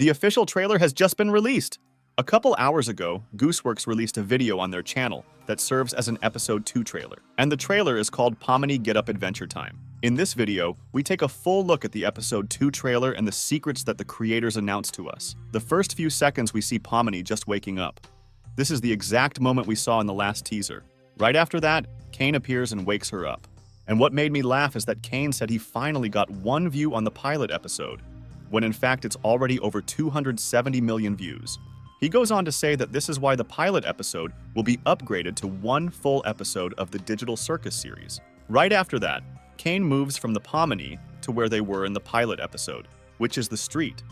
The official trailer has just been released. A couple hours ago, Gooseworks released a video on their channel that serves as an episode 2 trailer, and the trailer is called Pomini Get Up Adventure Time. In this video, we take a full look at the episode 2 trailer and the secrets that the creators announced to us. The first few seconds we see Pomini just waking up. This is the exact moment we saw in the last teaser. Right after that, Kane appears and wakes her up. And what made me laugh is that Kane said he finally got one view on the pilot episode, when in fact it's already over 270 million views. He goes on to say that this is why the pilot episode will be upgraded to one full episode of the digital Circus series. Right after that, Kane moves from the Pomini to where they were in the pilot episode, which is the street.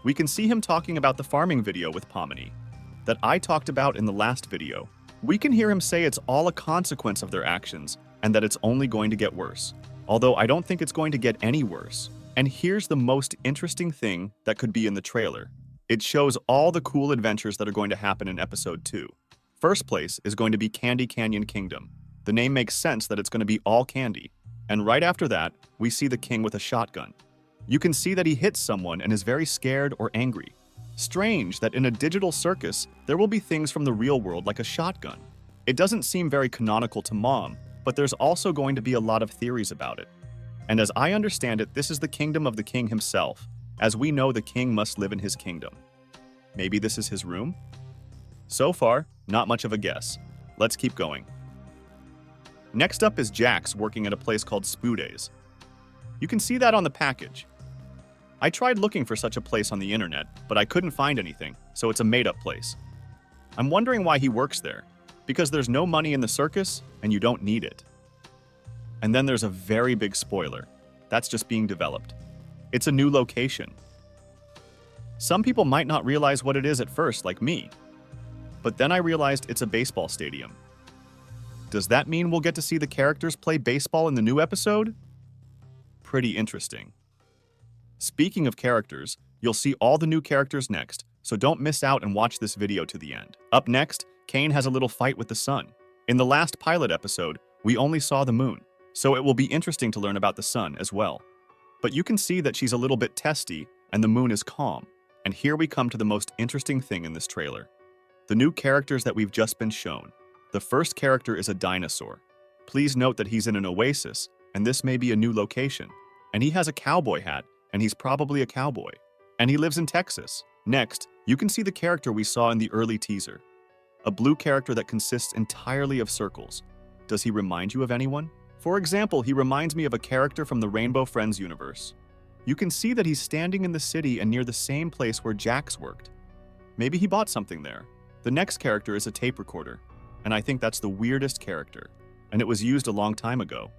We can see him talking about the farming video with Pomini that I talked about in the last video. We can hear him say it's all a consequence of their actions and that it's only going to get worse. Although I don't think it's going to get any worse. And here's the most interesting thing that could be in the trailer. It shows all the cool adventures that are going to happen in episode 2. First place is going to be Candy Canyon Kingdom. The name makes sense that it's going to be all candy. And right after that, we see the king with a shotgun. You can see that he hits someone and is very scared or angry. Strange that in a digital circus, there will be things from the real world like a shotgun. It doesn't seem very canonical to Mom, but there's also going to be a lot of theories about it. And as I understand it, this is the kingdom of the king himself. As we know, the king must live in his kingdom. Maybe this is his room? So far, not much of a guess. Let's keep going. Next up is Jax working at a place called Spoodays. You can see that on the package. I tried looking for such a place on the internet, but I couldn't find anything, so it's a made-up place. I'm wondering why he works there, because there's no money in the circus and you don't need it. And then there's a very big spoiler. That's just being developed. It's a new location. Some people might not realize what it is at first, like me. But then I realized it's a baseball stadium. Does that mean we'll get to see the characters play baseball in the new episode? Pretty interesting. Speaking of characters, you'll see all the new characters next, so don't miss out and watch this video to the end. Up next, Kane has a little fight with the sun. In the last pilot episode, we only saw the moon, so it will be interesting to learn about the sun as well. But you can see that she's a little bit testy and the moon is calm. And here we come to the most interesting thing in this trailer. The new characters that we've just been shown. The first character is a dinosaur. Please note that he's in an oasis, and this may be a new location. And he has a cowboy hat, and he's probably a cowboy. And he lives in Texas. Next, you can see the character we saw in the early teaser. A blue character that consists entirely of circles. Does he remind you of anyone? For example, he reminds me of a character from the Rainbow Friends universe. You can see that he's standing in the city and near the same place where Jax worked. Maybe he bought something there. The next character is a tape recorder, and I think that's the weirdest character, and it was used a long time ago.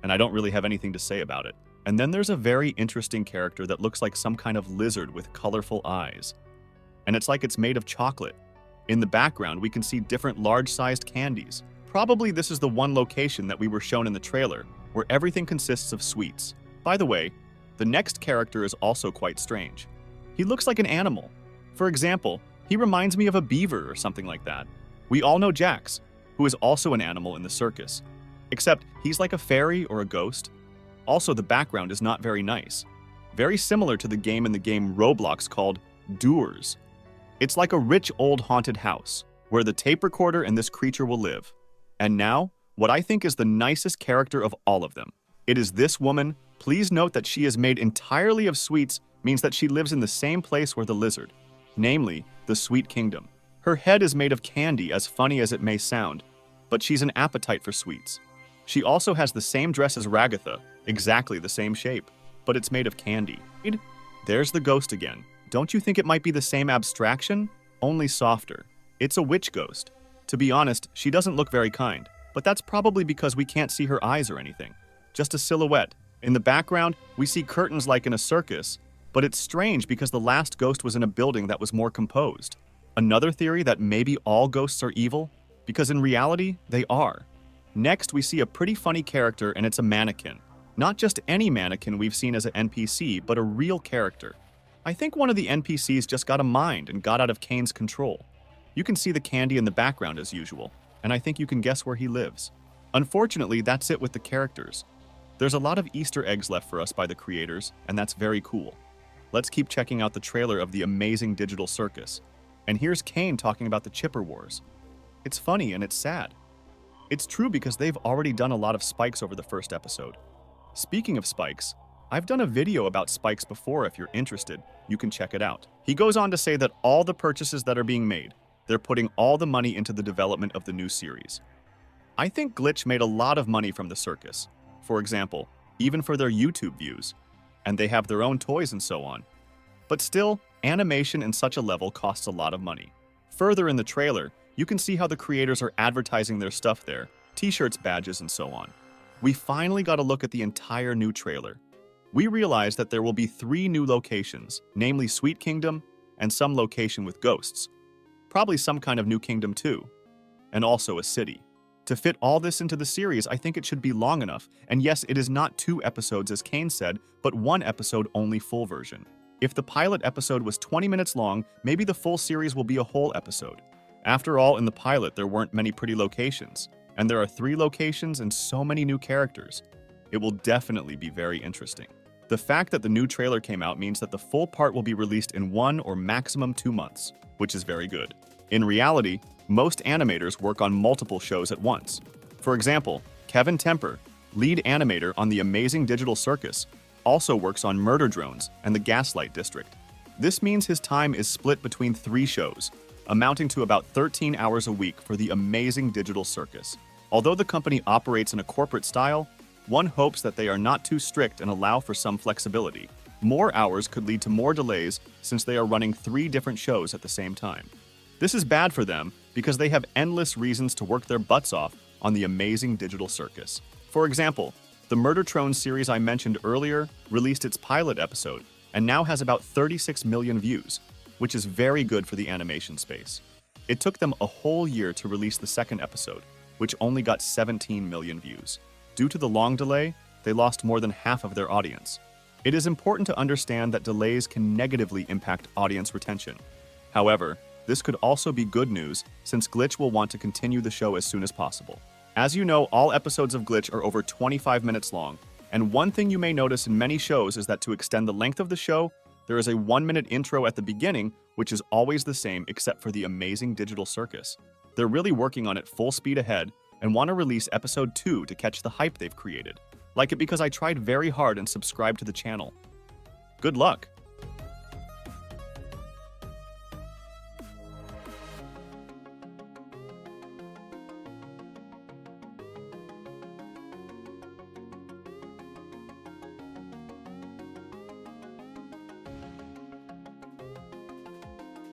And I don't really have anything to say about it. And then there's a very interesting character that looks like some kind of lizard with colorful eyes. And it's like it's made of chocolate. In the background, we can see different large-sized candies. Probably this is the one location that we were shown in the trailer, where everything consists of sweets. By the way, the next character is also quite strange. He looks like an animal. For example, he reminds me of a beaver or something like that. We all know Jax, who is also an animal in the circus. Except he's like a fairy or a ghost. Also, the background is not very nice. Very similar to the game in the game Roblox called Doers. It's like a rich old haunted house, where the tape recorder and this creature will live. And now, what I think is the nicest character of all of them. It is this woman. Please note that she is made entirely of sweets means that she lives in the same place where the lizard, namely, the Sweet Kingdom. Her head is made of candy, as funny as it may sound, but she's an appetite for sweets. She also has the same dress as Ragatha, exactly the same shape, but it's made of candy. There's the ghost again. Don't you think it might be the same abstraction? Only softer. It's a witch ghost. To be honest, she doesn't look very kind, but that's probably because we can't see her eyes or anything. Just a silhouette. In the background, we see curtains like in a circus, but it's strange because the last ghost was in a building that was more composed. Another theory that maybe all ghosts are evil, because in reality, they are. Next, we see a pretty funny character, and it's a mannequin. Not just any mannequin we've seen as an NPC, but a real character. I think one of the NPCs just got a mind and got out of Kane's control. You can see the candy in the background as usual, and I think you can guess where he lives. Unfortunately, that's it with the characters. There's a lot of Easter eggs left for us by the creators, and that's very cool. let's keep checking out the trailer of the amazing digital circus. And here's Kane talking about the Chipper Wars. It's funny and it's sad. It's true because they've already done a lot of spikes over the first episode. Speaking of spikes, I've done a video about spikes before. If you're interested, you can check it out. He goes on to say that all the purchases that are being made, they're putting all the money into the development of the new series. I think Glitch made a lot of money from the circus. For example, even for their YouTube views. And they have their own toys and so on. But still, animation in such a level costs a lot of money. Further in the trailer, you can see how the creators are advertising their stuff there, t-shirts, badges, and so on. We finally got a look at the entire new trailer. We realized that there will be 3 new locations, namely Sweet Kingdom and some location with ghosts. Probably some kind of new kingdom too. And also a city. To fit all this into the series, I think it should be long enough. And yes, it is not 2 episodes as Kane said, but 1 episode only full version. If the pilot episode was 20 minutes long, maybe the full series will be a whole episode. After all, in the pilot, there weren't many pretty locations. And there are 3 locations and so many new characters. It will definitely be very interesting. The fact that the new trailer came out means that the full part will be released in 1 or maximum 2 months, which is very good. In reality, most animators work on multiple shows at once. For example, Kevin Temper, lead animator on the amazing digital circus, also works on Murder Drones and the Gaslight District. This means his time is split between 3 shows, amounting to about 13 hours a week for the amazing digital circus. Although the company operates in a corporate style, one hopes that they are not too strict and allow for some flexibility. More hours could lead to more delays since they are running 3 different shows at the same time. This is bad for them because they have endless reasons to work their butts off on the amazing digital circus. For example, the Murder Drones series I mentioned earlier released its pilot episode and now has about 36 million views, which is very good for the animation space. It took them a whole year to release the second episode, which only got 17 million views. Due to the long delay, they lost more than half of their audience. It is important to understand that delays can negatively impact audience retention. However, this could also be good news since Glitch will want to continue the show as soon as possible. As you know, all episodes of Glitch are over 25 minutes long, and one thing you may notice in many shows is that to extend the length of the show, there is a 1-minute intro at the beginning, which is always the same except for the amazing digital circus. They're really working on it full speed ahead and want to release episode 2 to catch the hype they've created. Like it because I tried very hard and subscribed to the channel. Good luck!